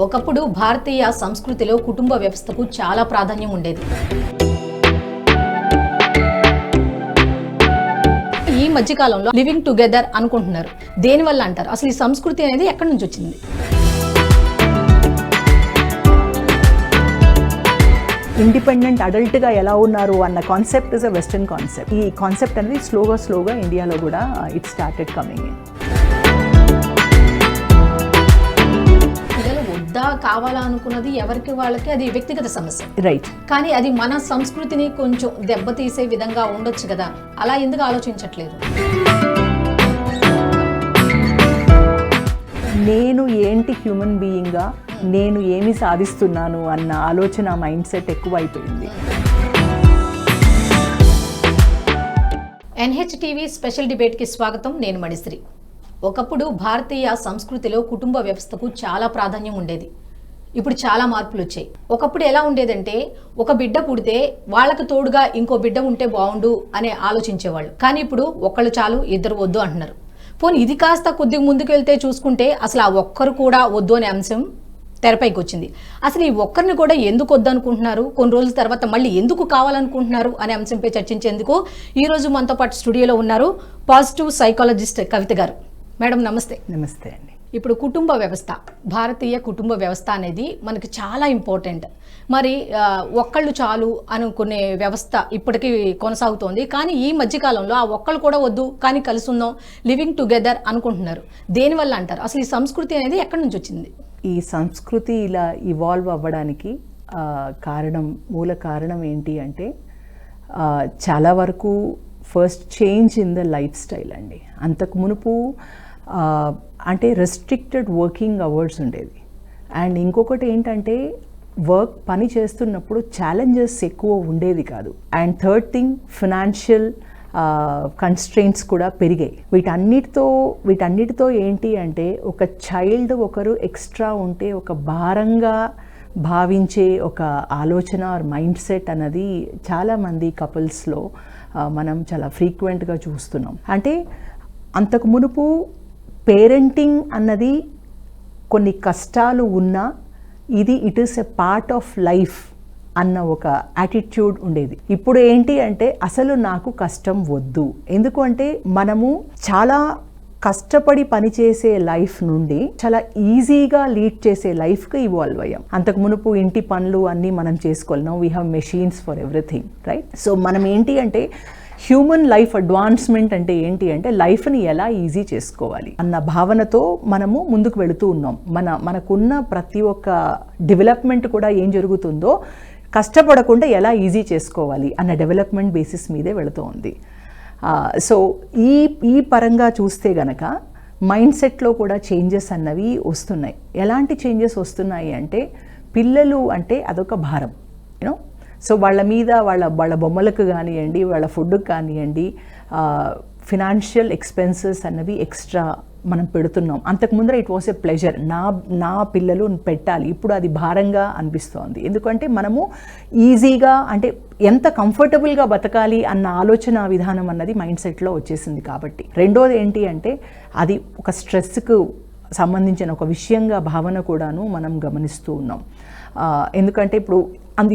ఒకప్పుడు భారతీయ సంస్కృతిలో కుటుంబ వ్యవస్థకు చాలా ప్రాధాన్యం ఉండేది. ఈ మధ్యకాలంలో లివింగ్ టుగెదర్ అనుకుంటున్నారు. దేనివల్ల అంటారు? అసలు ఈ సంస్కృతి అనేది ఎక్కడి నుంచి వచ్చింది? ఇండిపెండెంట్ అడల్ట్గా ఎలా ఉన్నారు అన్న concept is a western concept. ఈ కాన్సెప్ట్ అనేది స్లోగా ఇండియాలో కూడా ఇట్ స్టార్టెడ్ కమింగ్ ఇన్. పిల్లలు వద్దా కావాలా అనుకున్నది ఎవరికి వాళ్ళకి అది వ్యక్తిగత సమస్య, రైట్. కానీ అది మన సంస్కృతిని కొంచెం దెబ్బతీసే విధంగా ఉండొచ్చు కదా, అలా ఎందుకు ఆలోచించట్లేదు? నేను ఏంటి హ్యూమన్ బీయింగ్గా, నేను ఏమి సాధిస్తున్నాను అన్న ఆలోచన మైండ్ సెట్ ఎక్కువైపోయింది. NHTV స్పెషల్ డిబేట్కి స్వాగతం. నేను మణిశ్రీ. ఒకప్పుడు భారతీయ సంస్కృతిలో కుటుంబ వ్యవస్థకు చాలా ప్రాధాన్యం ఉండేది. ఇప్పుడు చాలా మార్పులు వచ్చాయి. ఒకప్పుడు ఎలా ఉండేదంటే, ఒక బిడ్డ పుడితే వాళ్ళకు తోడుగా ఇంకో బిడ్డ ఉంటే బాగుండు అనే ఆలోచించేవాళ్ళు. కానీ ఇప్పుడు ఒకళ్ళు చాలు, ఇద్దరు వద్దు అంటున్నారు. పోనీ ఇది కాస్త కొద్దిగా ముందుకు వెళ్తే చూసుకుంటే అసలు ఆ ఒక్కరు కూడా వద్దు అనే అంశం తెరపైకి వచ్చింది. అసలు ఈ ఒక్కరిని కూడా ఎందుకు వద్దనుకుంటున్నారు, కొన్ని రోజుల తర్వాత మళ్ళీ ఎందుకు కావాలనుకుంటున్నారు అనే అంశంపై చర్చించేందుకు ఈరోజు మనతో పాటు స్టూడియోలో ఉన్నారు పాజిటివ్ సైకాలజిస్ట్ కవిత గారు. మేడం నమస్తే. నమస్తే అండి. ఇప్పుడు కుటుంబ వ్యవస్థ, భారతీయ కుటుంబ వ్యవస్థ అనేది మనకి చాలా ఇంపార్టెంట్. మరి ఒక్కళ్ళు చాలు అనుకునే వ్యవస్థ ఇప్పటికీ కొనసాగుతోంది. కానీ ఈ మధ్యకాలంలో ఆ ఒక్కళ్ళు కూడా వద్దు కానీ కలిసి ఉందాం, లివింగ్ టుగెదర్ అనుకుంటున్నారు. దేనివల్ల అంటారు? అసలు ఈ సంస్కృతి అనేది ఎక్కడి నుంచి వచ్చింది? ఈ సంస్కృతి ఇలా ఇవాల్వ్ అవ్వడానికి మూల కారణం ఏంటి అంటే, చాలా వరకు first change in the life style అండి. అంతకు మునుపు అంటే రెస్ట్రిక్టెడ్ వర్కింగ్ అవర్స్ ఉండేది. అండ్ ఇంకొకటి ఏంటంటే, పని చేస్తున్నప్పుడు ఛాలెంజెస్ ఎక్కువ ఉండేది కాదు. And third thing, financial constraints కూడా పెరిగాయి. వీటన్నిటితో ఏంటి అంటే, ఒక చైల్డ్ ఒకరు ఎక్స్ట్రా ఉంటే ఒక భారంగా భావించే ఒక ఆలోచన ఆర్ మైండ్ సెట్ అన్నది చాలామంది కపుల్స్లో మనం చాలా ఫ్రీక్వెంట్గా చూస్తున్నాం. అంటే అంతకు మునుపు పేరెంటింగ్ అన్నది కొన్ని కష్టాలు ఉన్నా it is a part of life అన్న ఒక యాటిట్యూడ్ ఉండేది. ఇప్పుడు ఏంటి అంటే, అసలు నాకు కష్టం వద్దు. ఎందుకు అంటే, మనము చాలా కష్టపడి పనిచేసే లైఫ్ నుండి చాలా ఈజీగా లీడ్ చేసే లైఫ్కి ఇవాల్వ్ అయ్యాం. అంతకు మునుపు ఇంటి పనులు అన్నీ మనం చేసుకోవాలి. Now we have machines for everything, right? So మనం ఏంటి అంటే, హ్యూమన్ లైఫ్ అడ్వాన్స్మెంట్ అంటే ఏంటి అంటే, లైఫ్ని ఎలా ఈజీ చేసుకోవాలి అన్న భావనతో మనము ముందుకు వెళుతూ ఉన్నాం. మనకున్న ప్రతి ఒక్క డెవలప్మెంట్ కూడా ఏం జరుగుతుందో, కష్టపడకుండా ఎలా ఈజీ చేసుకోవాలి అన్న డెవలప్మెంట్ బేసిస్ మీదే వెళుతూ ఉంది. సో ఈ పరంగా చూస్తే గనక మైండ్ సెట్లో కూడా చేంజెస్ అన్నవి వస్తున్నాయి. ఎలాంటి చేంజెస్ వస్తున్నాయి అంటే, పిల్లలు అంటే అదొక భారం, యూనో. సో వాళ్ళ మీద వాళ్ళ బొమ్మలకు కానివ్వండి, వాళ్ళ ఫుడ్కి కానివ్వండి, ఫినాన్షియల్ ఎక్స్పెన్సెస్ అన్నవి ఎక్స్ట్రా మనం పెడుతున్నాం. అంతకు ముందర ఇట్ వాస్ ఎ ప్లెజర్, నా పిల్లలు పెట్టాలి. ఇప్పుడు అది భారంగా అనిపిస్తోంది. ఎందుకంటే మనము ఈజీగా, అంటే ఎంత కంఫర్టబుల్గా బతకాలి అన్న ఆలోచన విధానం అన్నది మైండ్ సెట్లో వచ్చేసింది. కాబట్టి రెండోది ఏంటి అంటే, అది ఒక స్ట్రెస్కు సంబంధించిన ఒక విషయంగా భావన కూడాను మనం గమనిస్తూ ఉన్నాం. ఎందుకంటే ఇప్పుడు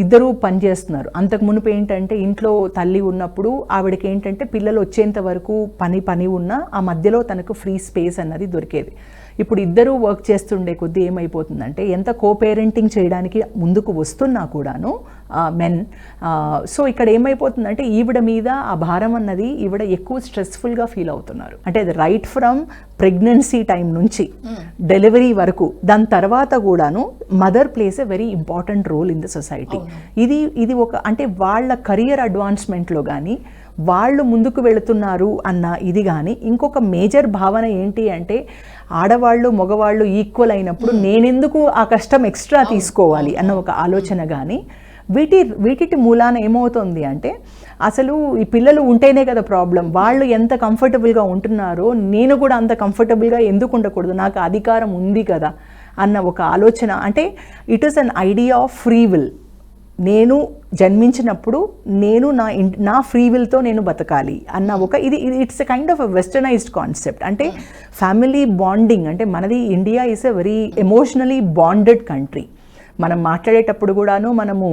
ఇద్దరూ పని చేస్తున్నారు. అంతకు మునుపు ఏంటంటే, ఇంట్లో తల్లి ఉన్నప్పుడు ఆవిడకి ఏంటంటే, పిల్లలు వచ్చేంత వరకు పని ఉన్నా ఆ మధ్యలో తనకు ఫ్రీ స్పేస్ అన్నది దొరికేది. ఇప్పుడు ఇద్దరూ వర్క్ చేస్తుండే కొద్దీ ఏమైపోతుందంటే, ఎంత కోపేరెంటింగ్ చేయడానికి ముందుకు వస్తున్నా కూడాను మెన్, సో ఇక్కడ ఏమైపోతుందంటే, ఈవిడ మీద ఆ భారం అన్నది ఈవిడ ఎక్కువ స్ట్రెస్ఫుల్గా ఫీల్ అవుతున్నారు. అంటే అది రైట్ ఫ్రమ్ ప్రెగ్నెన్సీ టైం నుంచి డెలివరీ వరకు, దాని తర్వాత కూడాను mother plays a very important role in the society. ఇది ఒక, అంటే వాళ్ళ కెరియర్ అడ్వాన్స్మెంట్లో కానీ, వాళ్ళు ముందుకు వెళుతున్నారు అన్న ఇది కానీ. ఇంకొక మేజర్ భావన ఏంటి అంటే, ఆడవాళ్ళు మగవాళ్ళు ఈక్వల్ అయినప్పుడు నేనెందుకు ఆ కష్టం ఎక్స్ట్రా తీసుకోవాలి అన్న ఒక ఆలోచన కానీ. వీటి మూలాన ఏమవుతుంది అంటే, అసలు ఈ పిల్లలు ఉంటేనే కదా ప్రాబ్లం. వాళ్ళు ఎంత కంఫర్టబుల్గా ఉంటున్నారో నేను కూడా అంత కంఫర్టబుల్గా ఎందుకు ఉండకూడదు, నాకు అధికారం ఉంది కదా అన్న ఒక ఆలోచన. అంటే it is an idea of free will. నేను జన్మించినప్పుడు నేను నా ఫ్రీ విల్తో నేను బతకాలి అన్న ఒక ఇది it's a kind of a westernized concept. అంటే ఫ్యామిలీ బాండింగ్, అంటే మనది India is a very emotionally bonded country. మనం మాట్లాడేటప్పుడు కూడాను మనము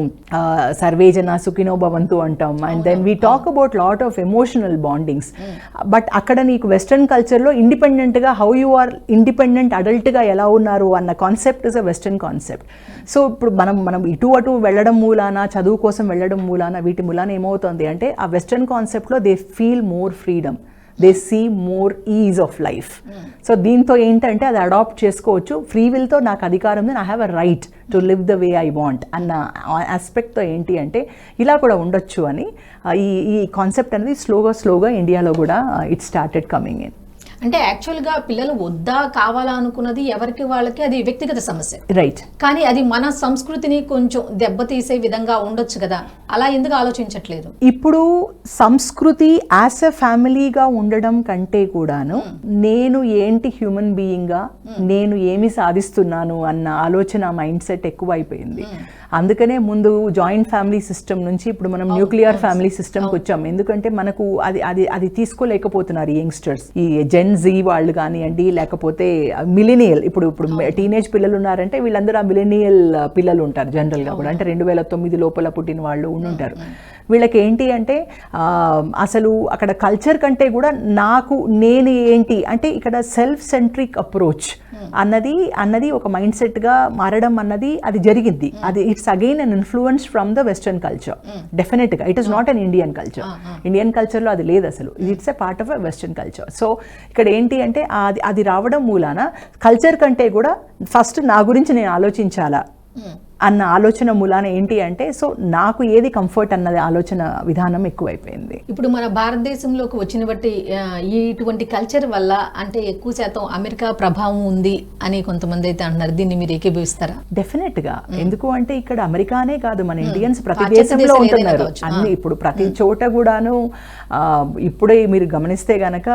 సర్వే జన సుఖినో భవంతు అంటాం, and then we talk about lot of emotional bondings. But అక్కడ నీకు వెస్టర్న్ కల్చర్లో ఇండిపెండెంట్గా హౌ యూ ఆర్ ఇండిపెండెంట్ అడల్ట్గా ఎలా ఉన్నారు అన్న concept is a western concept. So ఇప్పుడు మనం ఇటు అటు వెళ్ళడం మూలాన, చదువు కోసం వెళ్ళడం మూలాన, వీటి మూలాన ఏమవుతుంది అంటే ఆ వెస్టర్న్ కాన్సెప్ట్లో they feel more freedom, they see more ease of life. So దీంతో ఏంటంటే అది అడాప్ట్ చేసుకోవచ్చు. ఫ్రీ విల్తో నాకు అధికారం ఉంది, I have a right to live the way I want అన్న ఆస్పెక్ట్తో ఏంటి అంటే ఇలా కూడా ఉండొచ్చు అని ఈ కాన్సెప్ట్ అనేది స్లోగా ఇండియాలో కూడా ఇట్ స్టార్టెడ్ కమింగ్ ఇన్. అంటే యాక్చువల్గా పిల్లలు వద్దా కావాలా అనుకున్నది ఎవరికి వాళ్ళకి అది వ్యక్తిగత సమస్య, రైట్. కానీ అది మన సంస్కృతిని కొంచెం దెబ్బతీసే విధంగా ఉండొచ్చు కదా, అలా ఎందుకు ఆలోచించట్లేదు? ఇప్పుడు సంస్కృతి యాజ్ ఎ ఫ్యామిలీగా ఉండడం కంటే కూడాను నేను ఏంటి హ్యూమన్ బీయింగ్గా, నేను ఏమి సాధిస్తున్నాను అన్న ఆలోచన మైండ్ సెట్ ఎక్కువ అయిపోయింది. అందుకనే ముందు జాయింట్ ఫ్యామిలీ సిస్టమ్ నుంచి ఇప్పుడు మనం న్యూక్లియర్ ఫ్యామిలీ సిస్టమ్కి వచ్చాం. ఎందుకంటే మనకు అది తీసుకోలేకపోతున్నారు యంగ్స్టర్స్, ఈ జెన్ జీ వాళ్ళు కానివ్వండి, లేకపోతే మిలీనియల్. ఇప్పుడు టీనేజ్ పిల్లలు ఉన్నారంటే వీళ్ళందరూ ఆ మిలీనియల్ పిల్లలు ఉంటారు జనరల్గా కూడా, అంటే 2009 లోపల పుట్టిన వాళ్ళు ఉంటారు. వీళ్ళకి ఏంటి అంటే అసలు అక్కడ కల్చర్ కంటే కూడా నేను ఏంటి అంటే ఇక్కడ సెల్ఫ్ సెంట్రిక్ అప్రోచ్ అన్నది ఒక మైండ్ సెట్గా మారడం అన్నది అది జరిగింది. అది it's again an influence from the western culture. డెఫినెట్గా it is not an Indian culture. Indian కల్చర్లో అది లేదు అసలు, it's a part of a western culture. So ఇక్కడ ఏంటి అంటే అది రావడం మూలాన కల్చర్ కంటే కూడా ఫస్ట్ నా గురించి నేను ఆలోచించాలా అన్న ఆలోచన మూలాన ఏంటి అంటే సో నాకు ఏది కంఫర్ట్ అన్నది ఆలోచన విధానం ఎక్కువైపోయింది. ఇప్పుడు మన భారతదేశంలోకి వచ్చిన బట్టి ఇటువంటి కల్చర్ వల్ల అంటే ఎక్కువ శాతం అమెరికా ప్రభావం ఉంది అని కొంతమంది అయితే అంటున్నారు. దీన్ని మీరు ఏకీభవిస్తారా? డెఫినెట్గా. ఎందుకు అంటే ఇక్కడ అమెరికానే కాదు, మన ఇండియన్స్ ప్రతి దేశంలో ఉంటున్నారు అన్ని. ఇప్పుడు ప్రతి చోట కూడాను ఇప్పుడే మీరు గమనిస్తే గనక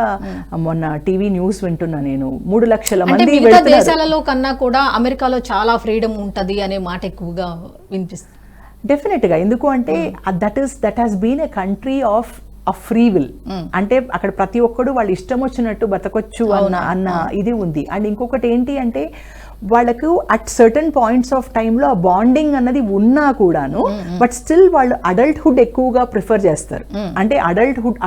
మొన్న టీవీ న్యూస్ వింటున్నా నేను, 3 లక్షల మంది దేశాలలో కన్నా కూడా అమెరికాలో చాలా ఫ్రీడమ్ ఉంటది అనే మాట ఎక్కువగా వినిపిస్తుంది. డెఫినెట్గా. ఎందుకు అంటే that has been a country of free will. అంటే అక్కడ ప్రతి ఒక్కడు వాళ్ళు ఇష్టం వచ్చినట్టు బతకొచ్చు అన్న ఇది ఉంది. అండ్ ఇంకొకటి ఏంటి అంటే వాళ్ళకు అట్ సర్టన్ పాయింట్స్ ఆఫ్ టైంలో ఆ బాండింగ్ అన్నది ఉన్నా కూడాను బట్ స్టిల్ వాళ్ళు అడల్ట్హుడ్ ఎక్కువగా ప్రిఫర్ చేస్తారు. అంటే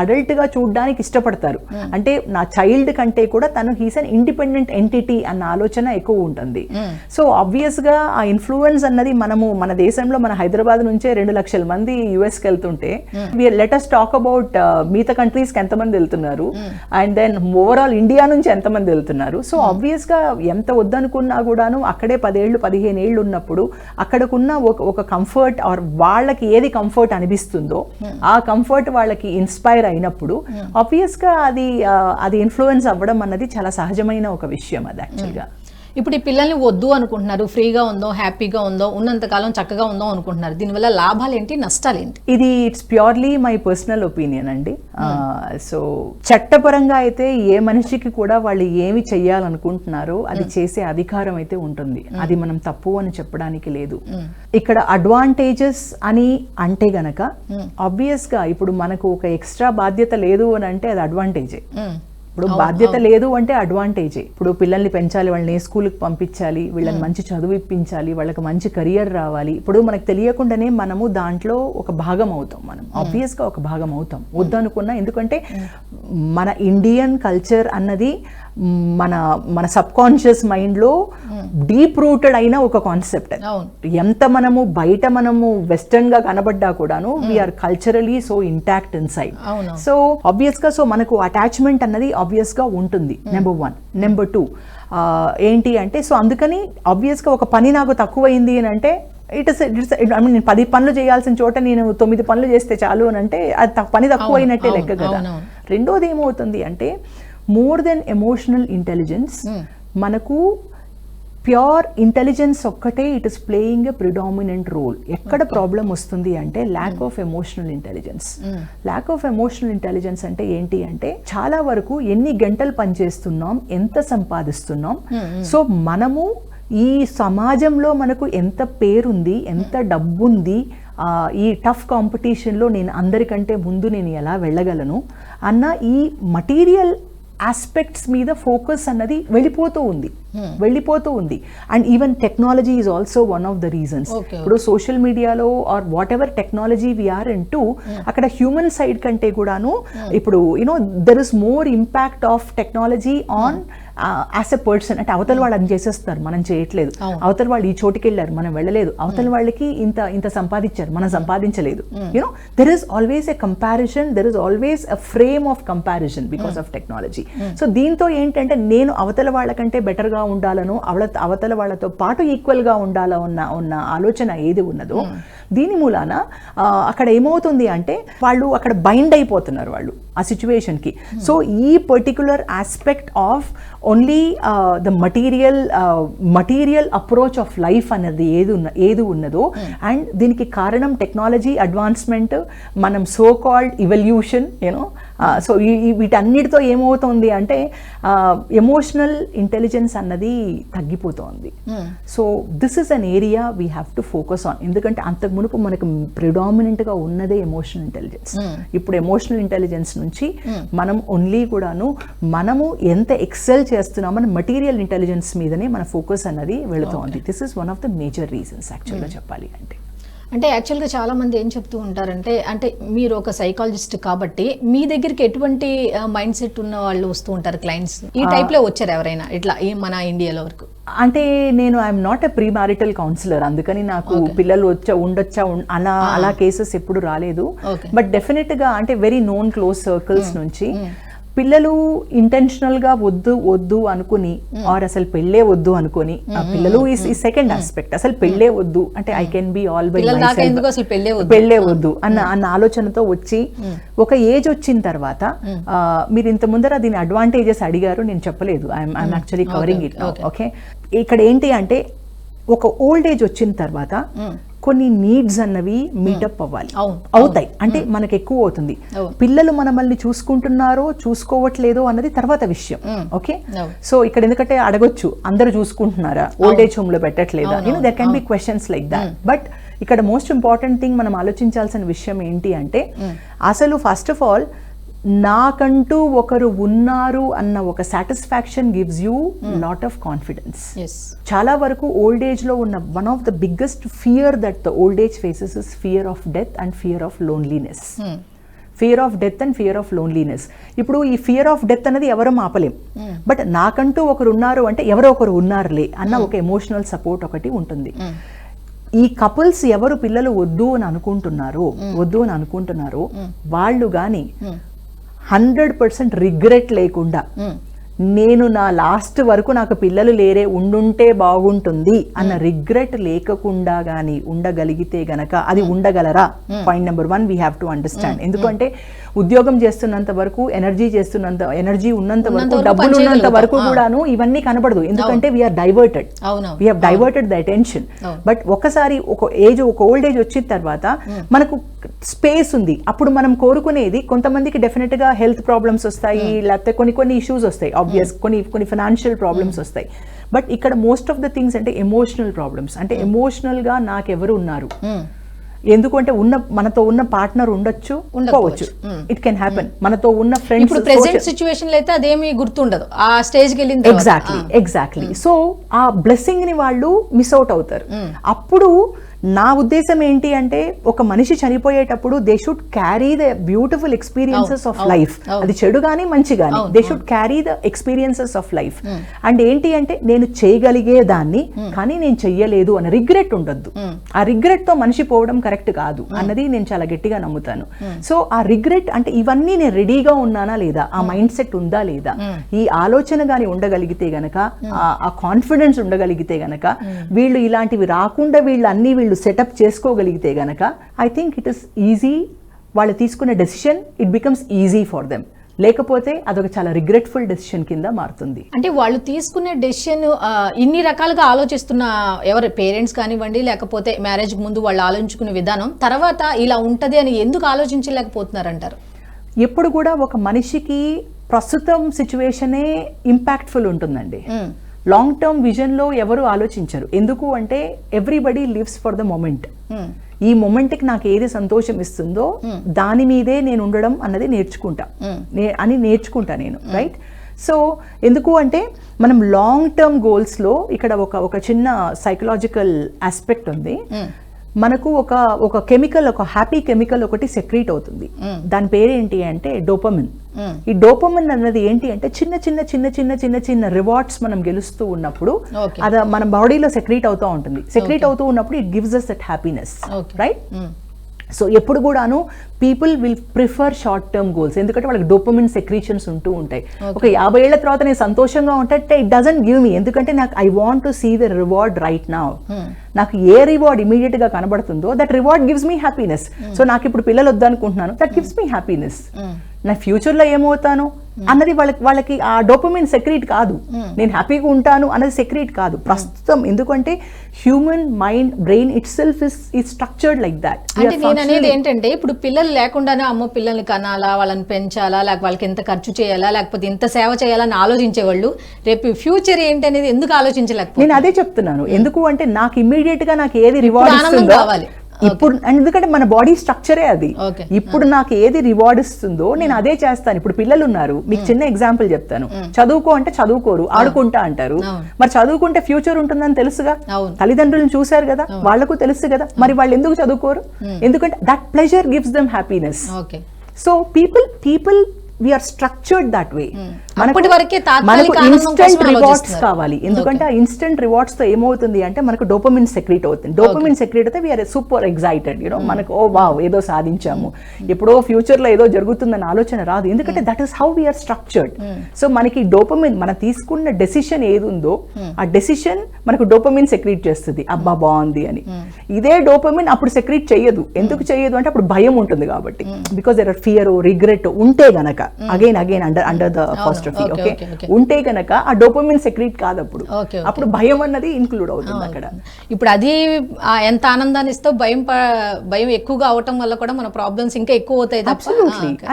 అడల్ట్గా చూడడానికి ఇష్టపడతారు. అంటే నా చైల్డ్ కంటే కూడా తను హీస్ అన్ ఇండిపెండెంట్ ఎంటిటీ అన్న ఆలోచన ఎక్కువ ఉంటుంది. సో ఆబ్వియస్గా ఆ ఇన్ఫ్లుయెన్స్ అన్నది మన దేశంలో మన హైదరాబాద్ నుంచే 2 లక్షల మంది యుఎస్కి వెళ్తుంటే లెట్ us టాక్ అబౌట్ మిగతా కంట్రీస్కి ఎంతమంది వెళ్తున్నారు, అండ్ దెన్ ఓవరాల్ ఇండియా నుంచి ఎంతమంది వెళ్తున్నారు. సో ఆబ్వియస్గా ఎంత వద్దనుకున్నా కూడాను అక్కడే 10 ఏళ్ళు 15 ఏళ్ళు ఉన్నప్పుడు అక్కడకున్న ఒక కంఫర్ట్ ఆర్ వాళ్ళకి ఏది కంఫర్ట్ అనిపిస్తుందో ఆ కంఫర్ట్ వాళ్ళకి ఇన్స్పైర్ అయినప్పుడు ఆబ్వియస్గా అది ఇన్ఫ్లుయెన్స్ అవ్వడం అన్నది చాలా సహజమైన ఒక విషయం అది యాక్చువల్గా. ఇప్పుడు ఈ పిల్లల్ని వద్దు అనుకుంటున్నారు, ఫ్రీగా ఉందో హ్యాపీగా ఉందో ఉన్నంతకాలం చక్కగా ఉందో అనుకుంటున్నారు. దీనివల్ల లాభాలు ఏంటి, నష్టాలు ఏంటి? ఇది it's purely my personal opinion అండి. సో చట్టపరంగా అయితే ఏ మనిషికి కూడా వాళ్ళు ఏమి చెయ్యాలనుకుంటున్నారో అది చేసే అధికారం అయితే ఉంటుంది. అది మనం తప్పు అని చెప్పడానికి లేదు. ఇక్కడ అడ్వాంటేజెస్ అని అంటే గనక ఆబ్వియస్ గా ఇప్పుడు మనకు ఒక ఎక్స్ట్రా బాధ్యత లేదు అని అంటే అది అడ్వాంటేజే. ఇప్పుడు బాధ్యత లేదు అంటే అడ్వాంటేజే. ఇప్పుడు పిల్లల్ని పెంచాలి, వాళ్ళని స్కూల్కి పంపించాలి, వీళ్ళని మంచి చదువు ఇప్పించాలి, వాళ్ళకి మంచి కెరియర్ రావాలి. ఇప్పుడు మనకు తెలియకుండానే మనము దాంట్లో ఒక భాగం అవుతాం. మనం ఆబ్వియస్గా ఒక భాగం అవుతాం వద్దనుకున్నా. ఎందుకంటే మన ఇండియన్ కల్చర్ అన్నది మన సబ్ కాన్షియస్ మైండ్లో డీప్ రూటెడ్ అయిన ఒక కాన్సెప్ట్. ఎంత మనము బయట వెస్టర్న్గా కనబడ్డా కూడాను we are culturally so intact inside. So ఆబ్వియస్గా మనకు అటాచ్మెంట్ అన్నది ఆబ్వియస్గా ఉంటుంది. నెంబర్ 1. నెంబర్ 2 ఏంటి అంటే సో అందుకని ఆబ్వియస్గా ఒక పని నాకు తక్కువైంది అని అంటే నేను 10 పనులు చేయాల్సిన చోట నేను 9 పనులు చేస్తే చాలు అని అంటే అది పని తక్కువ అయినట్టే లెక్క కదా. రెండోది ఏమవుతుంది అంటే మోర్ దెన్ ఎమోషనల్ ఇంటెలిజెన్స్, మనకు ప్యూర్ ఇంటెలిజెన్స్ ఒక్కటే it is playing a predominant role. ఎక్కడ ప్రాబ్లం వస్తుంది అంటే lack of emotional intelligence. Lack of emotional intelligence అంటే ఏంటి అంటే చాలా వరకు ఎన్ని గంటలు పనిచేస్తున్నాం, ఎంత సంపాదిస్తున్నాం, సో మనము ఈ సమాజంలో మనకు ఎంత పేరుంది, ఎంత డబ్బుంది ఈ టఫ్ కాంపిటీషన్లో నేను అందరికంటే ముందు నేను ఎలా వెళ్ళగలను అన్న ఈ మటీరియల్ ఆస్పెక్ట్స్ మీద ఫోకస్ అన్నది వెళ్ళిపోతూ ఉంది and even technology is also one of the reasons. ఇప్పుడు సోషల్ మీడియాలో or whatever technology we are into అక్కడ హ్యూమన్ సైడ్ కంటే కూడాను ఇప్పుడు you know there is more impact of technology on as a person. అంటే అవతల వాళ్ళు అని చేసేస్తారు, మనం చేయట్లేదు. అవతల వాళ్ళు ఈ చోటుకి వెళ్ళారు, మనం వెళ్ళలేదు. అవతల వాళ్ళకి ఇంత సంపాదించారు, మనం సంపాదించలేదు. You know there is always a comparison, there is always a frame of comparison because of technology. So దీంతో ఏంటంటే నేను అవతల వాళ్ళకంటే బెటర్గా ఉండాలను, అవతల వాళ్ళతో పాటు ఈక్వల్గా ఉండాలో ఉన్న ఆలోచన ఏది ఉన్నదో దీని మూలాన అక్కడ ఏమవుతుంది అంటే వాళ్ళు అక్కడ బైండ్ అయిపోతున్నారు వాళ్ళు ఆ సిచ్యువేషన్కి. సో ఈ particular aspect of only the material approach of life అనేది ఏది ఉన్నదో అండ్ దీనికి కారణం టెక్నాలజీ అడ్వాన్స్మెంట్, మనం so called evolution you know. So వీటన్నిటితో ఏమవుతుంది అంటే ఎమోషనల్ ఇంటెలిజెన్స్ అన్నది తగ్గిపోతుంది. So this is an area we have to focus on. ఎందుకంటే అంతకు మునుపు మనకు ప్రిడామినెంట్గా ఉన్నదే ఎమోషనల్ ఇంటెలిజెన్స్. ఇప్పుడు ఎమోషనల్ ఇంటెలిజెన్స్ నుంచి మనం ఓన్లీ కూడాను మనము ఎంత ఎక్సెల్ చేస్తున్నామని మటీరియల్ ఇంటెలిజెన్స్ మీదనే మన ఫోకస్ అన్నది వెళుతోంది. This is one of the major reasons యాక్చువల్గా చెప్పాలి అంటే. అంటే యాక్చువల్గా చాలా మంది ఏం చెప్తూ ఉంటారంటే, అంటే మీరు ఒక సైకాలజిస్ట్ కాబట్టి మీ దగ్గరికి ఎటువంటి మైండ్ సెట్ ఉన్న వాళ్ళు వస్తూ ఉంటారు క్లయింట్స్? ఈ టైప్ లో వచ్చారు ఎవరైనా ఇట్లా మన ఇండియాలో వరకు? అంటే నేను I'm not a premarital counsellor, అందుకని నాకు పిల్లలు ఉండొచ్చా అలా కేసెస్ ఎప్పుడు రాలేదు. బట్ డెఫినెట్ గా అంటే వెరీ నోన్ క్లోజ్ సర్కిల్స్ నుంచి పిల్లలు ఇంటెన్షనల్ గా వద్దు అనుకుని ఆర్ అసలు పెళ్ళే వద్దు అనుకుని, పిల్లలు ఈ సెకండ్ ఆస్పెక్ట్, అసలు పెళ్ళే వద్దు అంటే I can be all by అసలు పెళ్ళే వద్దు అన్న ఆలోచనతో వచ్చి ఒక ఏజ్ వచ్చిన తర్వాత మీరు ఇంత ముందర దీని అడ్వాంటేజెస్ అడిగారు, నేను చెప్పలేదు. I'm actually covering it. Okay, ఇక్కడ ఏంటి అంటే ఒక ఓల్డ్ ఏజ్ వచ్చిన తర్వాత కొన్ని నీడ్స్ అన్నవి మీటప్ అవుతాయి. అంటే మనకు ఎక్కువ అవుతుంది. పిల్లలు మనల్ని చూసుకుంటున్నారో చూసుకోవట్లేదో అన్నది తర్వాత విషయం. ఓకే, సో ఇక్కడ ఎందుకంటే అడగొచ్చు, అందరూ చూసుకుంటున్నారా, ఓల్డ్ ఏజ్ హోమ్ లో పెట్టట్లేదా, there can be questions like that. But ఇక్కడ మోస్ట్ ఇంపార్టెంట్ థింగ్ మనం ఆలోచించాల్సిన విషయం ఏంటి అంటే అసలు ఫస్ట్ ఆఫ్ ఆల్ నాకంటూ ఒకరు ఉన్నారు అన్న ఒక satisfaction gives you lot of confidence. చాలా వరకు ఓల్డ్ ఏజ్ లో ఉన్న one of the biggest fear that the old age faces is fear of death and fear of loneliness. Fear of death and fear of loneliness. ఇప్పుడు ఈ fear of death అనేది ఎవరో ఆపలేం, but నాకంటూ ఒకరు ఉన్నారు అంటే ఎవరో ఒకరు ఉన్నారులే అన్న ఒక ఎమోషనల్ సపోర్ట్ ఒకటి ఉంటుంది. ఈ కపుల్స్ ఎవరు పిల్లలు వద్దు అని అనుకుంటున్నారో వాళ్ళు గాని 100% రిగ్రెట్ లేకుండా నేను నా లాస్ట్ వరకు నాకు పిల్లలు లేరే ఉండుంటే బాగుంటుంది అన్న రిగ్రెట్ లేకుండా గానీ ఉండగలిగితే గనక అది ఉండగలరా? Point number 1 we have to understand. ఎందుకంటే ఉద్యోగం చేస్తున్నంత వరకు ఎనర్జీ ఉన్నంత వరకు డబ్బులు ఉన్నంత వరకు కూడాను ఇవన్నీ కనబడదు. ఎందుకంటే we are diverted, we have diverted the attention. But ఒకసారి ఒక ఓల్డ్ ఏజ్ వచ్చిన తర్వాత మనకు స్పేస్ ఉంది. అప్పుడు మనం కోరుకునేది, కొంతమందికి డెఫినెట్ గా హెల్త్ ప్రాబ్లమ్స్ వస్తాయి, లేకపోతే కొన్ని ఇష్యూస్ వస్తాయి, ఆబ్వియస్ కొన్ని ఫైనాన్షియల్ ప్రాబ్లమ్స్ వస్తాయి. బట్ ఇక్కడ మోస్ట్ ఆఫ్ ద థింగ్స్ అంటే ఎమోషనల్ ప్రాబ్లమ్స్. అంటే ఎమోషనల్ గా నాకెవరు ఉన్నారు, ఎందుకంటే మనతో ఉన్న పార్ట్నర్ ఉండొచ్చు, ఇట్ కెన్ హ్యాపెన్. మనతో ఉన్న ఫ్రెండ్స్ ఇప్పుడు ప్రెజెంట్ సిచువేషన్ లో అయితే అదేమీ గుర్తుండదు, ఆ స్టేజ్ కి వెళ్ళింది. ఎగ్జాక్ట్లీ. సో ఆ బ్లెస్సింగ్ ని వాళ్ళు మిస్ అవుట్ అవుతారు. అప్పుడు నా ఉద్దేశం ఏంటి అంటే ఒక మనిషి చనిపోయేటప్పుడు they should carry the beautiful experiences of life. అది చెడు గానీ మంచి గానీ they should carry the experiences of life. And ఏంటి అంటే నేను చేయగలిగే దాన్ని కానీ నేను చెయ్యలేదు అన్న రిగ్రెట్ ఉండొద్దు. ఆ రిగ్రెట్ తో మనిషి పోవడం కరెక్ట్ కాదు అన్నది నేను చాలా గట్టిగా నమ్ముతాను. సో ఆ రిగ్రెట్ అంటే ఇవన్నీ నేను రెడీగా ఉన్నానా లేదా, ఆ మైండ్ సెట్ ఉందా లేదా, ఈ ఆలోచన గాని ఉండగలిగితే గనక, ఆ కాన్ఫిడెన్స్ ఉండగలిగితే గనక, వీళ్ళు ఇలాంటివి రాకుండా వీళ్ళు సెటప్ చేసుకోగలిగితే గనక I think it is easy. వాళ్ళు తీసుకున్న decision it becomes easy for them. లేకపోతే అదొక చాలా రిగ్రెట్ఫుల్ డెసిషన్ కింద మారుతుంది. అంటే వాళ్ళు తీసుకునే డెసిషన్ ఇన్ని రకాలుగా ఆలోచిస్తున్న ఎవరు పేరెంట్స్ కానివ్వండి, లేకపోతే మ్యారేజ్ ముందు వాళ్ళు ఆలోచించుకునే విధానం తర్వాత ఇలా ఉంటది అని ఎందుకు ఆలోచించలేకపోతున్నారంటారు? ఎప్పుడు కూడా ఒక మనిషికి ప్రస్తుతం సిచ్యువేషనే ఇంపాక్ట్ఫుల్ ఉంటుందండి. లాంగ్ టర్మ్ విజన్ లో ఎవరు ఆలోచించరు. ఎందుకు అంటే everybody lives for the moment. ఈ మొమెంట్కి నాకు ఏది సంతోషం ఇస్తుందో దాని మీదే నేను ఉండడం అన్నది నేర్చుకుంటా నేను రైట్. సో ఎందుకు అంటే మనం లాంగ్ టర్మ్ గోల్స్లో ఇక్కడ ఒక చిన్న సైకలాజికల్ ఆస్పెక్ట్ ఉంది. మనకు ఒక కెమికల్, ఒక హ్యాపీ కెమికల్ ఒకటి సెక్రీట్ అవుతుంది. దాని పేరేంటి అంటే డోపమిన్. ఈ డోపమిన్ అన్నది ఏంటి అంటే చిన్న చిన్న చిన్న చిన్న చిన్న చిన్న రివార్డ్స్ మనం గెలుస్తూ ఉన్నప్పుడు అది మన బాడీలో సెక్రీట్ అవుతూ ఉంటుంది. సెక్రీట్ అవుతూ ఉన్నప్పుడు it gives us that happiness, right. So ఎప్పుడు కూడాను people will prefer short term goals, ఎందుకంటే వాళ్ళకి డోపమిన్ సెక్రీషన్స్ ఉంటూ ఉంటాయి. ఒక 50 ఏళ్ల తర్వాత నేను సంతోషంగా ఉంటే ఇట్ డజంట్ గివ్ మీ, ఎందుకంటే నాకు I want to see the reward right now. నాకు ఏ రివార్డ్ ఇమీడియట్ గా కనబడుతుందో that reward gives me happiness. So నాకు ఇప్పుడు పిల్లలు వద్దనుకుంటున్నాను, దట్ గివ్స్ మీ హ్యాపీనెస్. నా ఫ్యూచర్ లో ఏమవుతాను అన్నది వాళ్ళకి ఆ డోపమిన్ సెక్రీట్ కాదు. నేను హ్యాపీగా ఉంటాను అన్నది సెక్రీట్ కాదు ప్రస్తుతం, ఎందుకంటే human mind brain it self is structured like that. అంటే నేను అనేది ఏంటంటే ఇప్పుడు పిల్లలు లేకుండానే అమ్మో పిల్లల్ని కనాలా, వాళ్ళని పెంచాలా, లేకపోతే వాళ్ళకి ఎంత ఖర్చు చేయాలా, లేకపోతే ఇంత సేవ చేయాలని ఆలోచించేవాళ్ళు రేపు ఫ్యూచర్ ఏంటి అనేది ఎందుకు ఆలోచించలేకపోతే. నేను అదే చెప్తున్నాను, ఎందుకు అంటే నాకు ఇమ్మీడియట్ గా నాకు ఏది రివార్డ్ ఇస్తుందో కావాలి ఇప్పుడు, ఎందుకంటే మన బాడీ స్ట్రక్చరే అది. ఇప్పుడు నాకు ఏది రివార్డ్ ఇస్తుందో నేను అదే చేస్తాను. ఇప్పుడు పిల్లలు ఉన్నారు, మీకు చిన్న ఎగ్జాంపుల్ చెప్తాను. చదువుకో అంటే చదువుకోరు, ఆడుకుంటా అంటారు. మరి చదువుకుంటే ఫ్యూచర్ ఉంటుందని తెలుసుగా, తల్లిదండ్రులను చూశారు కదా, వాళ్లకు తెలుసు కదా, మరి వాళ్ళు ఎందుకు చదువుకోరు? ఎందుకంటే that pleasure gives them happiness. So people we are structured that way. మనకు ఇన్స్టెంట్ రివార్డ్స్ కావాలి, ఎందుకంటే ఆ ఇన్స్టెంట్ రివార్డ్స్ తో ఏమవుతుంది అంటే మనకు డోపమిన్ సెక్రీట్ అవుతుంది. డోపమిన్ సెక్రీట్ అయితే వీఆర్ సూపర్ ఎక్సైటెడ్, మనకు ఓ వావ్ ఏదో సాధించాము, ఎప్పుడో ఫ్యూచర్ లో ఏదో జరుగుతుందన్న ఆలోచన రాదు, ఎందుకంటే that is how we are structured. So మనకి డోపమిన్, మనం తీసుకున్న డెసిషన్ ఏది ఉందో ఆ డెసిషన్ మనకు డోపమిన్ సెక్రీట్ చేస్తుంది, అబ్బా బాగుంది అని. ఇదే డోపమిన్ అప్పుడు సెక్రీట్ చెయ్యదు. ఎందుకు చెయ్యదు అంటే అప్పుడు భయం ఉంటుంది కాబట్టి, because there are fear, regret ఉంటే గనక again under the apostrophe, okay, ఉంటే గనక ఆ డోపమిన్ సెక్రీట్ కాదు, అప్పుడు భయం అన్నది ఇన్క్లూడ్ అవుతుంది అక్కడ. ఇప్పుడు అది ఎంత ఆనందాన్ని ఇస్తో భయం ఎక్కువగా అవటం వల్ల కూడా మన ప్రాబ్లమ్స్ ఇంకా ఎక్కువ అవుతాయి.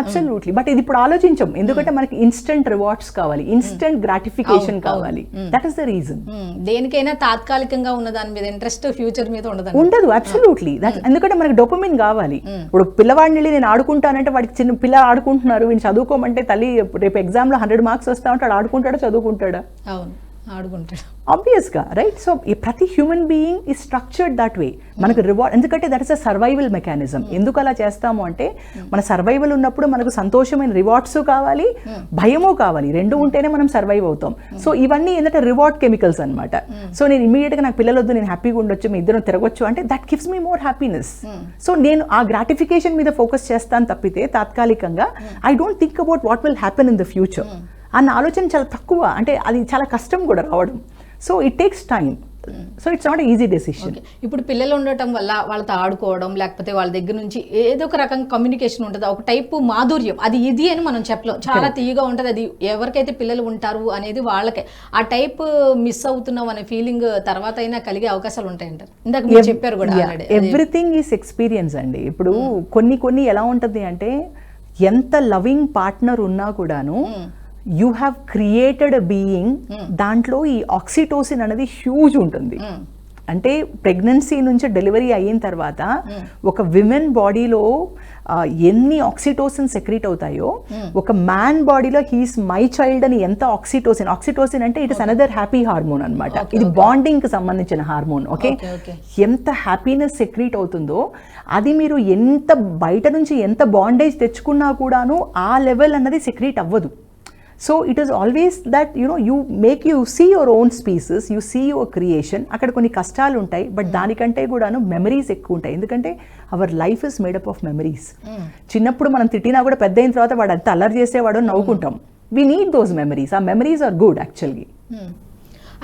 అబ్సల్యూట్లీ. బట్ ఇది ఇప్పుడు ఆలోచించం, ఎందుకంటే మనకి ఇన్స్టెంట్ రివార్డ్స్ కావాలి, ఇన్స్టెంట్ గ్రాటిఫికేషన్ కావాలి. That is the reason. దేనికైనా తాత్కాలికంగా ఉన్న దాని మీద ఇంట్రెస్ట్ ఫ్యూచర్ మీద ఉండదు. అబ్సల్యూట్లీ. ఎందుకంటే మనకి డోపమిన్ కావాలి. ఇప్పుడు పిల్లవాడిని నేను ఆడుకుంటానంటే వాడికి చిన్న పిల్లలు ఆడుకుంటున్నారు, వీళ్ళు చదువుకోమంటే తల్లి రేపు ఎగ్జామ్ లో 100 మార్క్స్ వస్తా ఉంటాడు, ఆడుకుంటాడా చదువుకుంటాడా? అవును, ఆడుకుంటాడు ఆబ్వియస్ గా, రైట్. సో ప్రతి human being is structured that way. మనకు రివార్డ్, ఎందుకంటే that is a survival mechanism. ఎందుకు అలా చేస్తాము అంటే మన సర్వైవల్ ఉన్నప్పుడు మనకు సంతోషమైన రివార్డ్స్ కావాలి, భయము కావాలి, రెండు ఉంటేనే మనం సర్వైవ్ అవుతాం. సో ఇవన్నీ ఏంటంటే రివార్డ్ కెమికల్స్ అనమాట. సో నేను ఇమీడియట్ గా నాకు పిల్లలు వద్దు, నేను హ్యాపీగా ఉండొచ్చు, మీ ఇద్దరం తిరగొచ్చు అంటే that gives me more happiness. So నేను ఆ గ్రాటిఫికేషన్ మీద ఫోకస్ చేస్తాను తప్పితే తాత్కాలికంగా I don't think about what will happen in the future అన్న ఆలోచన చాలా తక్కువ, అంటే అది చాలా కష్టం కూడా రావడం. So it takes time. So it's not easy decision. ఇప్పుడు పిల్లలు ఉండటం వల్ల వాళ్ళతో ఆడుకోవడం, లేకపోతే వాళ్ళ దగ్గర నుంచి ఏదో ఒక రకంగా కమ్యూనికేషన్ ఉంటుంది, ఒక టైపు మాధుర్యం, అది ఇది అని మనం చెప్పలేం, చాలా తీయగా ఉంటుంది. అది ఎవరికైతే పిల్లలు ఉంటారు అనేది వాళ్ళకే ఆ టైప్ మిస్ అవుతున్నాం అనే ఫీలింగ్ తర్వాత అయినా కలిగే అవకాశాలు ఉంటాయంటారు. ఇందాక మీరు చెప్పారు కూడా, ఎవ్రీథింగ్ ఈస్ ఎక్స్పీరియన్స్ అండి. ఇప్పుడు కొన్ని ఎలా ఉంటుంది అంటే ఎంత లవింగ్ పార్ట్నర్ ఉన్నా కూడాను you have created a being, దాంట్లో ఈ ఆక్సిటోసిన్ అనేది హ్యూజ్ ఉంటుంది. అంటే ప్రెగ్నెన్సీ నుంచి డెలివరీ అయిన తర్వాత ఒక విమెన్ బాడీలో ఎన్ని ఆక్సిటోసిన్ సెక్రీట్ అవుతాయో, ఒక మ్యాన్ బాడీలో హీస్ మై చైల్డ్ అని ఎంత ఆక్సిటోసిన్ అంటే it is another happy hormone అనమాట. ఇది బాండింగ్ కి సంబంధించిన హార్మోన్. ఓకే, ఎంత హ్యాపీనెస్ సెక్రీట్ అవుతుందో అది మీరు ఎంత బయట నుంచి ఎంత బాండేజ్ తెచ్చుకున్నా కూడాను ఆ లెవెల్ అన్నది సెక్రీట్ అవ్వదు. So it is always that you see your own species, you see your creation. అక్కడ కొన్ని కష్టాలు ఉంటాయి, బట్ దానికంటే కూడాను మెమరీస్ ఎక్కువ ఉంటాయి, ఎందుకంటే our life is made up of memories. చిన్నప్పుడు మనం తిట్టినా కూడా పెద్ద అయిన తర్వాత వాడు అంత అల్లరి చేసేవాడు నవ్వుకుంటాం. We need those memories. ఆ మెమరీస్ ఆర్ గుడ్ యాక్చువల్లీ.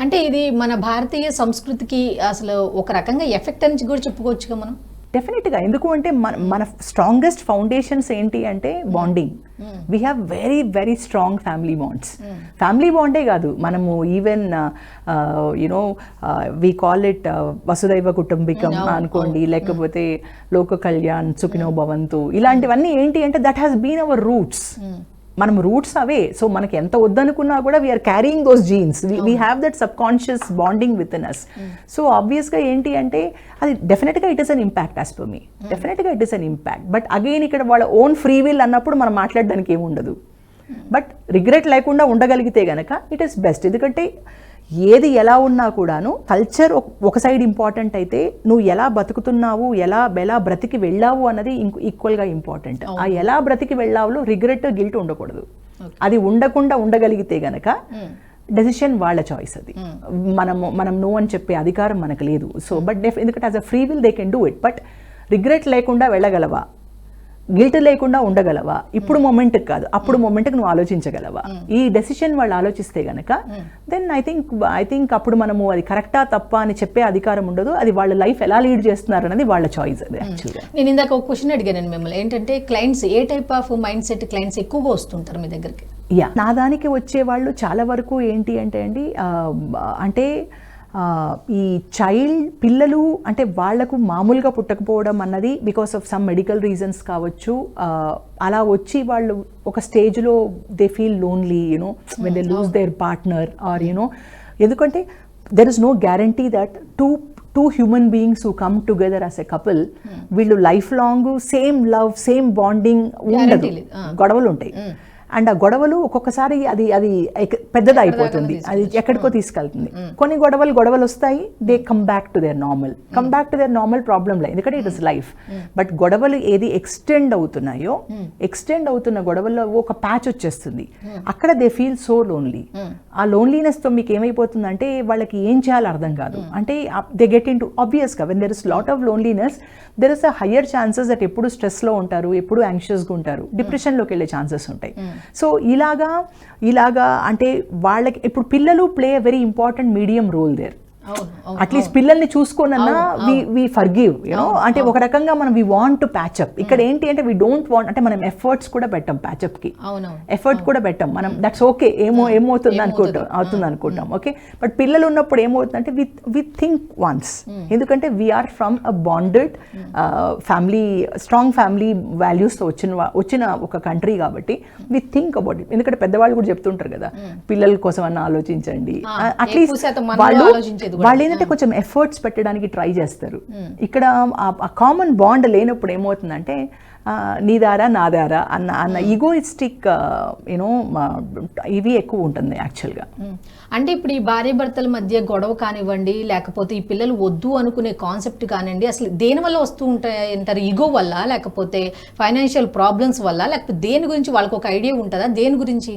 అంటే ఇది మన భారతీయ సంస్కృతికి అసలు ఒక రకంగా ఎఫెక్ట్ అని కూడా చెప్పుకోవచ్చుగా మనం. డెఫినెట్గా. ఎందుకు అంటే మన స్ట్రాంగెస్ట్ ఫౌండేషన్స్ ఏంటి అంటే bonding. We have very very strong family bonds. Family బాండే కాదు, మనము ఈవెన్ వీ కాల్ ఇట్ వసుదైవ కుటుంబికం అనుకోండి, లేకపోతే లోక కళ్యాణ్, సుఖినో భవంతు, ఇలాంటివన్నీ ఏంటి అంటే that has been our roots. మనం రూట్స్ అవే. సో మనకి ఎంత వద్దనుకున్నా కూడా we are carrying those genes, we have that subconscious bonding within us. So ఆబ్వియస్గా ఏంటి అంటే అది డెఫినెట్గా it is an impact as per మీ, డెఫినెట్గా it is an impact. But again ఇక్కడ వాళ్ళ ఓన్ ఫ్రీ విల్ అన్నప్పుడు మనం మాట్లాడడానికి ఏముండదు. బట్ రిగ్రెట్ లేకుండా ఉండగలిగితే గనక ఇట్ ఈస్ బెస్ట్. ఎందుకంటే ఏది ఎలా ఉన్నా కూడాను కల్చర్ ఒక సైడ్ ఇంపార్టెంట్ అయితే నువ్వు ఎలా బతుకుతున్నావు, ఎలా బ్రతికి వెళ్ళావు అన్నది ఈక్వల్గా ఇంపార్టెంట్. ఆ ఎలా బ్రతికి వెళ్ళావులో రిగ్రెట్ గిల్ట్ ఉండకూడదు. అది ఉండకుండా ఉండగలిగితే గనక డెసిషన్ వాళ్ళ చాయిస్. అది మనం నో అని చెప్పే అధికారం మనకు లేదు. సో బట్ ఎందుకంటే as a free will they can do it. But regret లేకుండా వెళ్ళగలవా, గిల్ట్ లేకుండా ఉండగలవా, ఇప్పుడు మొమెంట్కి కాదు అప్పుడు మొమెంట్కి నువ్వు ఆలోచించగలవా, ఈ డెసిషన్ వాళ్ళు ఆలోచిస్తే గనక దెన్ ఐ థింక్ అప్పుడు మనము అది కరెక్టా తప్ప అని చెప్పే అధికారం ఉండదు. అది వాళ్ళ లైఫ్ ఎలా లీడ్ చేస్తున్నారు అనేది వాళ్ళ చాయిస్. అది యాక్చువల్గా నేను ఇందాక ఒక క్వశ్చన్ అడిగాను మిమ్మల్ని, ఏంటంటే clients A type of mind set clients ఎక్కువగా వస్తుంటారు మీ దగ్గరికి? నా దానికి వచ్చే వాళ్ళు చాలా వరకు ఏంటి అంటే అండి, అంటే ఈ పిల్లలు అంటే వాళ్లకు మామూలుగా పుట్టకపోవడం అన్నది because of some medical reasons కావచ్చు. అలా వచ్చి వాళ్ళు ఒక స్టేజ్లో they feel lonely, you know, when they lose their partner or you know, ఎందుకంటే there is no guarantee that two human beings who come together as a couple వీళ్ళు life long same love same bonding ఉండదు, గొడవలు ఉంటాయి. And ఆ గొడవలు ఒక్కొక్కసారి అది పెద్దది అయిపోతుంది, అది ఎక్కడికో తీసుకెళ్తుంది. కొన్ని గొడవలు వస్తాయి, they come back to their normal problem life, ఎందుకంటే ఇట్ ఇస్ లైఫ్. బట్ గొడవలు ఏది ఎక్స్టెండ్ అవుతున్న గొడవల్లో ఒక ప్యాచ్ వచ్చేస్తుంది, అక్కడ దే ఫీల్ సో లోన్లీ. ఆ లోన్లీనెస్తో మీకు ఏమైపోతుందంటే వాళ్ళకి ఏం చేయాలో అర్థం కాదు. అంటే దే గెట్ ఇన్ టు ఆబ్వియస్గా when there is lot of loneliness there is a higher chances that ఎప్పుడు స్ట్రెస్లో ఉంటారు, ఎప్పుడు యాంగ్షియస్గా ఉంటారు, డిప్రెషన్లోకి వెళ్ళే ఛాన్సెస్ ఉంటాయి. సో ఇలాగా అంటే వాళ్ళకి ఇప్పుడు పిల్లలు play a very important medium role there. At least పిల్లల్ని చూసుకోనన్నా వి ఫర్గివ్, యూనో, అంటే ఒక రకంగా మనం we want to patch up. ఇక్కడ ఏంటి అంటే వి డోంట్ వాంట్, అంటే మనం ఎఫర్ట్స్ కూడా పెట్టాం ప్యాచ్ అప్ కి, ఎఫర్ట్ కూడా పెట్టాం మనం. దట్స్ ఓకే, ఏమవుతుంది అనుకుంటాం ఓకే. బట్ పిల్లలు ఉన్నప్పుడు ఏమవుతుందంటే వి థింక్ వన్స్, ఎందుకంటే we are from a bonded family, strong family values తో వచ్చిన ఒక కంట్రీ కాబట్టి వి థింక్ అబౌట్ ఇట్. ఎందుకంటే పెద్దవాళ్ళు కూడా చెప్తుంటారు కదా, పిల్లల కోసం అన్న ఆలోచించండి. అట్లీస్ట్ వాళ్ళు ఏంటంటే కొంచెం ఎఫర్ట్స్ పెట్టడానికి ట్రై చేస్తారు. ఇక్కడ ఆ కామన్ బాండ్ లేనప్పుడు ఏమవుతుందంటే నీదారా నాదారా అన్న ఈగోయిస్టిక్ యూనో ఇవి ఎక్కువ ఉంటుంది యాక్చువల్గా. అంటే ఇప్పుడు ఈ భార్య భర్తల మధ్య గొడవ కానివ్వండి, లేకపోతే ఈ పిల్లలు వద్దు అనుకునే కాన్సెప్ట్ కానివ్వండి, అసలు దేని వల్ల వస్తూ ఉంటాయి అంటారు? ఈగో వల్ల, లేకపోతే ఫైనాన్షియల్ ప్రాబ్లమ్స్ వల్ల, లేకపోతే దేని గురించి వాళ్ళకి ఒక ఐడియా ఉంటుందా దేని గురించి?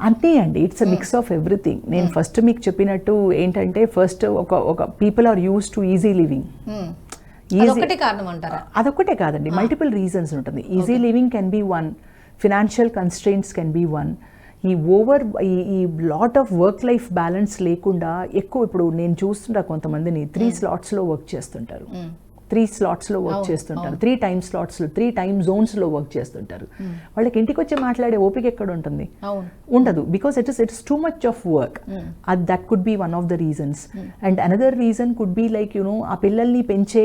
అంతే అండి, it's a mix of everything. నేను ఫస్ట్ మీకు చెప్పినట్టు ఏంటంటే ఫస్ట్ ఒక people are used to easy living. అదొక్కటే కాదండి, మల్టిపుల్ రీజన్స్ ఉంటుంది. Easy living can be one, financial constraints can be one. ఈ lot of work life balance లేకుండా ఎక్కువ, ఇప్పుడు నేను చూస్తుంటా కొంతమందిని 3 slotsలో వర్క్ చేస్తుంటారు, 3 slotsలో వర్క్ చేస్తుంటారు, 3 time slotsలో 3 time zonesలో వర్క్ చేస్తుంటారు. వాళ్ళకి ఇంటికి వచ్చి మాట్లాడే ఓపిక ఎక్కడ ఉంటుంది? ఉండదు, because it's too much of work. That could be one of the reasons. And another reason could be like you know ఆ పిల్లల్ని పెంచే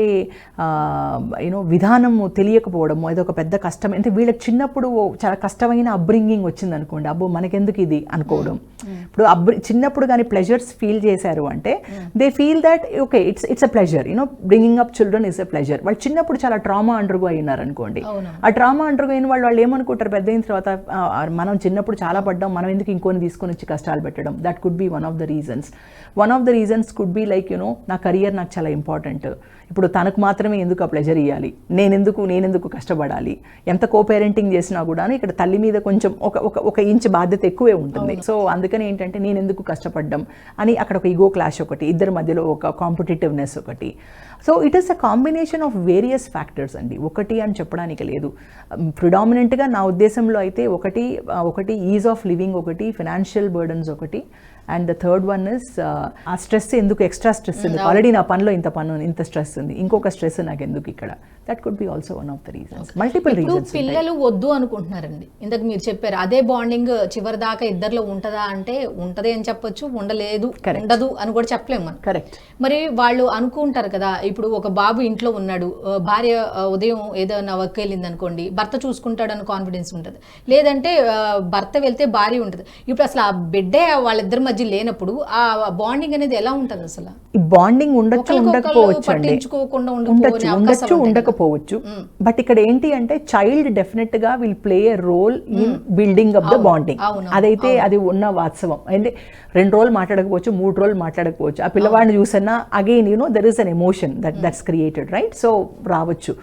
యూనో విధానం తెలియకపోవడం, ఏదో పెద్ద కష్టం. అంటే వీళ్ళకి చిన్నప్పుడు చాలా కష్టమైన అప్బ్రింగింగ్ వచ్చింది అనుకోండి, అబ్బో మనకెందుకు ఇది అనుకోవడం. ఇప్పుడు చిన్నప్పుడు కానీ ప్లెజర్స్ ఫీల్ చేశారు అంటే they feel that okay it's a pleasure, you know, bringing up children is a pleasure. వాళ్ళు చిన్నప్పుడు చాలా ట్రామా అండర్గో అయినారు అనుకోండి, ఆ ట్రామా అండర్గో అయిన వాళ్ళు ఏమనుకుంటారు పెద్ద అయిన తర్వాత, మనం చిన్నప్పుడు చాలా పడ్డాం, మనం ఎందుకు ఇంకొని తీసుకొని వచ్చి కష్టాలు పెట్టడం. That could be one of the reasons. One of the reasons could be like you know నా కెరియర్ నాకు చాలా ఇంపార్టెంట్, ఇప్పుడు తనకు మాత్రమే ఎందుకు ఆ ప్లెజర్ ఇవ్వాలి, నేనెందుకు కష్టపడాలి. ఎంత కోపేరెంటింగ్ చేసినా కూడా ఇక్కడ తల్లి మీద కొంచెం ఒక ఇంచ్ బాధ్యత ఎక్కువే ఉంటుంది. సో అందుకని ఏంటంటే నేను ఎందుకు కష్టపడ్డం అని అక్కడ ఒక ఈగో క్లాష్ ఒకటి, ఇద్దరి మధ్యలో ఒక కాంపిటేటివ్నెస్ ఒకటి. So it is a combination of various factors అండి, ఒకటి అని చెప్పడానికి లేదు. ప్రిడామినెంట్గా నా ఉద్దేశంలో అయితే ఒకటి ఈజ్ ఆఫ్ లివింగ్, ఒకటి ఫినాన్షియల్ బర్డన్స్ ఒకటి, and the third one is ఆ స్ట్రెస్ ఎందుకు, ఎక్స్ట్రా స్ట్రెస్ ఎందుకు, ఆల్రెడీ నా పనిలో ఇంత స్ట్రెస్ ఉంది, ఇంకొక స్ట్రెస్ నాకు ఎందుకు ఇక్కడ. That could be also one of the reasons. Multiple ఇప్పుడు రీజన్స్. పిల్లలు వద్దు అనుకుంటున్నారండి, ఇంతకు మీరు చెప్పారు అదే బాండింగ్ చివరి దాకా ఇద్దరిలో ఉంటదా అంటే ఉంటది అని చెప్పొచ్చు, ఉండలేదు ఉండదు అని కూడా చెప్పలేము మనం. కరెక్ట్. మరి వాళ్ళు అనుకుంటారు కదా, ఇప్పుడు ఒక బాబు ఇంట్లో ఉన్నాడు, భార్య ఉదయం ఏదైనా వర్క్ వెళ్ళింది అనుకోండి, భర్త చూసుకుంటాడు అని కాన్ఫిడెన్స్ ఉంటుంది, లేదంటే భర్త వెళ్తే భార్య ఉంటుంది. ఇప్పుడు అసలు ఆ బిడ్డే వాళ్ళిద్దరి మధ్య లేనప్పుడు ఆ బాండింగ్ అనేది ఎలా ఉంటుంది అసలు? ఈ బాండింగ్ ఉండొచ్చు ఉండకపోవచ్చు అండి, ఉండొచ్చు ఉండకపోవచ్చు. బట్ ఇక్కడ ఏంటి అంటే చైల్డ్ డెఫినెట్ గా will play a role in building up the bonding. అదైతే అది ఉన్న వాస్తవం. అంటే 2 రోజులు మాట్లాడకపోవచ్చు, 3 రోజులు మాట్లాడకపోవచ్చు, ఆ పిల్లవాడిని చూసన్నా again there is an emotion that's created, right? So రావచ్చు.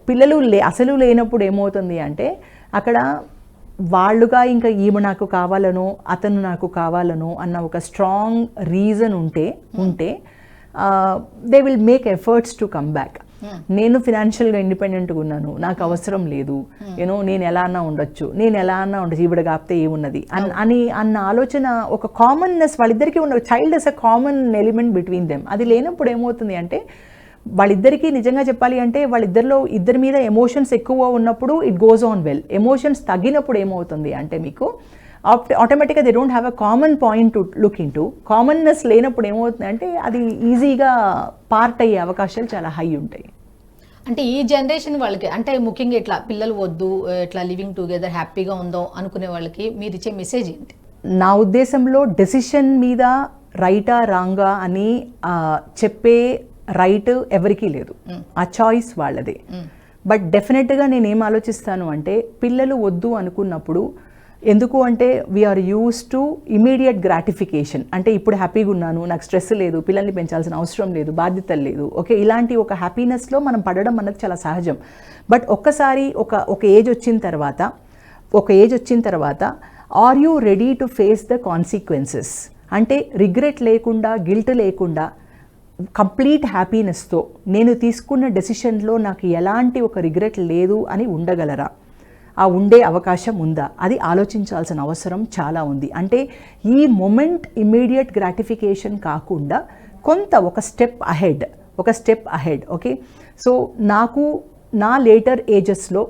పిల్లలు అసలు లేనప్పుడు ఏమవుతుంది అంటే అక్కడ వాళ్ళుగా ఇంకా ఈమె నాకు కావాలనో అతను నాకు కావాలనో అన్న ఒక స్ట్రాంగ్ రీజన్ ఉంటే they will make efforts to come back. నేను ఫినాన్షియల్గా ఇండిపెండెంట్గా ఉన్నాను, నాకు అవసరం లేదు, నేను ఎలా అన్నా ఉండొచ్చు, ఈవిడ కాపితే ఏమున్నది అన్న ఆలోచన, ఒక కామన్నెస్ వాళ్ళిద్దరికీ ఉన్న, child is a common element between them. అది లేనప్పుడు ఏమవుతుంది అంటే వాళ్ళిద్దరికీ నిజంగా చెప్పాలి అంటే ఇద్దరి మీద ఎమోషన్స్ ఎక్కువ ఉన్నప్పుడు it goes on well. Emotions తగ్గినప్పుడు ఏమవుతుంది అంటే మీకు ఆటోమేటిక్గా they don't have a common point to look in to. Commonness లేనప్పుడు ఏమవుతుంది అంటే అది ఈజీగా పార్ట్ అయ్యే అవకాశాలు చాలా హై ఉంటాయి. అంటే ఈ జనరేషన్ వాళ్ళకి, అంటే ముఖ్యంగా ఇట్లా పిల్లలు వద్దు, ఇట్లా లివింగ్ టుగెదర్ హ్యాపీగా ఉందో అనుకునే వాళ్ళకి మీరు ఇచ్చే మెసేజ్ ఏంటి? నా ఉద్దేశంలో డెసిషన్ మీద రైటా రాంగా అని చెప్పే రైట్ ఎవరికీ లేదు, ఆ చాయిస్ వాళ్ళదే. బట్ డెఫినెట్గా నేనేం ఆలోచిస్తాను అంటే పిల్లలు వద్దు అనుకున్నప్పుడు, ఎందుకు అంటే we are use to immediate gratification. అంటే ఇప్పుడు హ్యాపీగా ఉన్నాను, నాకు స్ట్రెస్ లేదు, పిల్లల్ని పెంచాల్సిన అవసరం లేదు, బాధ్యతలు లేదు, ఓకే, ఇలాంటి ఒక హ్యాపీనెస్లో మనం పడడం అన్నది చాలా సహజం. బట్ ఒక్కసారి ఒక ఏజ్ వచ్చిన తర్వాత are you ready to face the consequences? అంటే రిగ్రెట్ లేకుండా, గిల్ట్ లేకుండా, కంప్లీట్ హ్యాపీనెస్తో నేను తీసుకున్న డెసిషన్లో నాకు ఎలాంటి ఒక రిగ్రెట్ లేదు అని ఉండగలరా? ఆ ఉండే అవకాశం ఉందా? అది ఆలోచించాల్సిన అవసరం చాలా ఉంది. అంటే ఈ మొమెంట్ ఇమ్మీడియట్ గ్రాటిఫికేషన్ కాకుండా ఒక స్టెప్ అహెడ్. ఓకే, సో నాకు నా లేటర్ ఏజెస్లో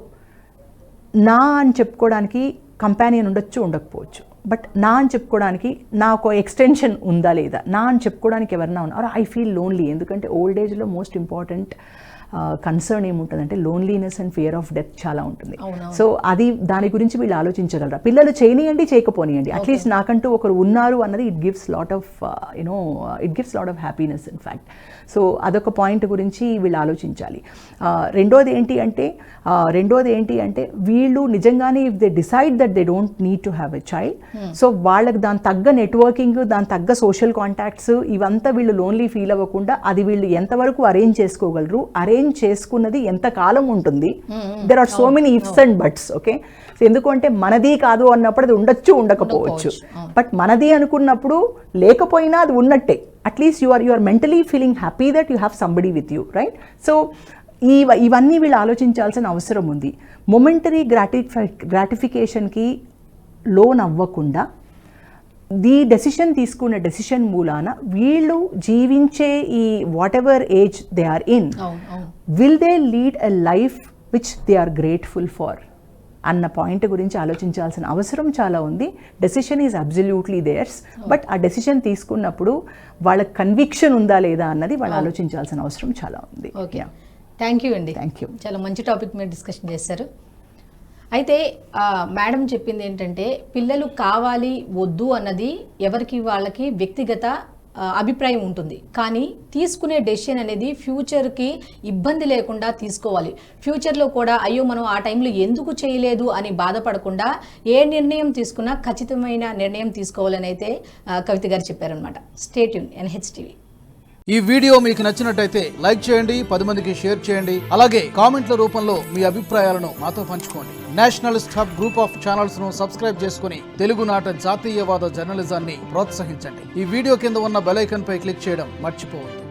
నా అని చెప్పుకోవడానికి కంపానియన్ ఉండొచ్చు, ఉండకపోవచ్చు. బట్ నా అని చెప్పుకోవడానికి నాకు ఎక్స్టెన్షన్ ఉందా లేదా, నా అని చెప్పుకోవడానికి ఎవరన్నా ఉన్నారు, ఐ ఫీల్ లోన్లీ. ఎందుకంటే ఓల్డ్ ఏజ్లో మోస్ట్ ఇంపార్టెంట్ కన్సర్న్ ఏముంటుందంటే loneliness and fear of death చాలా ఉంటుంది. సో దాని గురించి వీళ్ళు ఆలోచించగలరా? పిల్లలు చేయనియండి, చేయకపోనియండి, అట్లీస్ట్ నాకంటూ ఒకరు ఉన్నారు అన్నది it gives lot of happiness in fact. So అదొక పాయింట్ గురించి వీళ్ళు ఆలోచించాలి. రెండోది ఏంటి అంటే వీళ్ళు నిజంగానే if they decide that they don't need to have a child, so వాళ్ళకి దాని తగ్గ నెట్వర్కింగ్, దాని తగ్గ సోషల్ కాంటాక్ట్స్, ఇవంతా వీళ్ళు లోన్లీ ఫీల్ అవ్వకుండా అది వీళ్ళు ఎంతవరకు అరేంజ్ చేసుకోగలరు, అరేంజ్ చేసుకున్నది ఎంత కాలం ఉంటుంది, there are so many ifs and buts. Okay, ఎందుకంటే మనది కాదు అన్నప్పుడు అది ఉండొచ్చు, ఉండకపోవచ్చు. బట్ మనది అనుకున్నప్పుడు లేకపోయినా అది ఉన్నట్టే. At least you are mentally feeling happy that you have somebody with you, right? So ఇవన్నీ వీళ్ళు ఆలోచించాల్సిన అవసరం ఉంది. మొమెంటరీ గ్రాటిఫికేషన్కి లోన్ అవ్వకుండా తీసుకున్న డెసిషన్ మూలాన వీళ్ళు జీవించే ఈ whatever age they are in, will they lead a life which they are grateful for అన్న పాయింట్ గురించి ఆలోచించాల్సిన అవసరం చాలా ఉంది. Decision is absolutely theirs, but ఆ డెసిషన్ తీసుకున్నప్పుడు వాళ్ళ కన్విక్షన్ ఉందా లేదా అన్నది వాళ్ళు ఆలోచించాల్సిన అవసరం చాలా ఉంది. ఓకే, థ్యాంక్ యూ అండి. Thank you. చాలా మంచి టాపిక్ మీరు డిస్కషన్ చేశారు. అయితే మేడం చెప్పింది ఏంటంటే పిల్లలు కావాలి వద్దు అన్నది ఎవరికి వాళ్ళకి వ్యక్తిగత అభిప్రాయం ఉంటుంది, కానీ తీసుకునే డెసిషన్ అనేది ఫ్యూచర్కి ఇబ్బంది లేకుండా తీసుకోవాలి. ఫ్యూచర్లో కూడా అయ్యో మనం ఆ టైంలో ఎందుకు చేయలేదు అని బాధపడకుండా ఏ నిర్ణయం తీసుకున్నా ఖచ్చితమైన నిర్ణయం తీసుకోవాలని అయితే కవిత గారు చెప్పారనమాట. Stay tune NHTV. ఈ వీడియో మీకు నచ్చినట్టయితే లైక్ చేయండి, 10 మందికి షేర్ చేయండి. అలాగే కామెంట్ల రూపంలో మీ అభిప్రాయాలను మాతో పంచుకోండి. Nationalist hub group of channels ను సబ్స్క్రైబ్ చేసుకుని తెలుగునాట జాతీయవాద జర్నలిజాన్ని ప్రోత్సహించండి. ఈ వీడియో కింద ఉన్న బెల్ ఐకాన్ పై క్లిక్ చేయడం మర్చిపోవద్దు.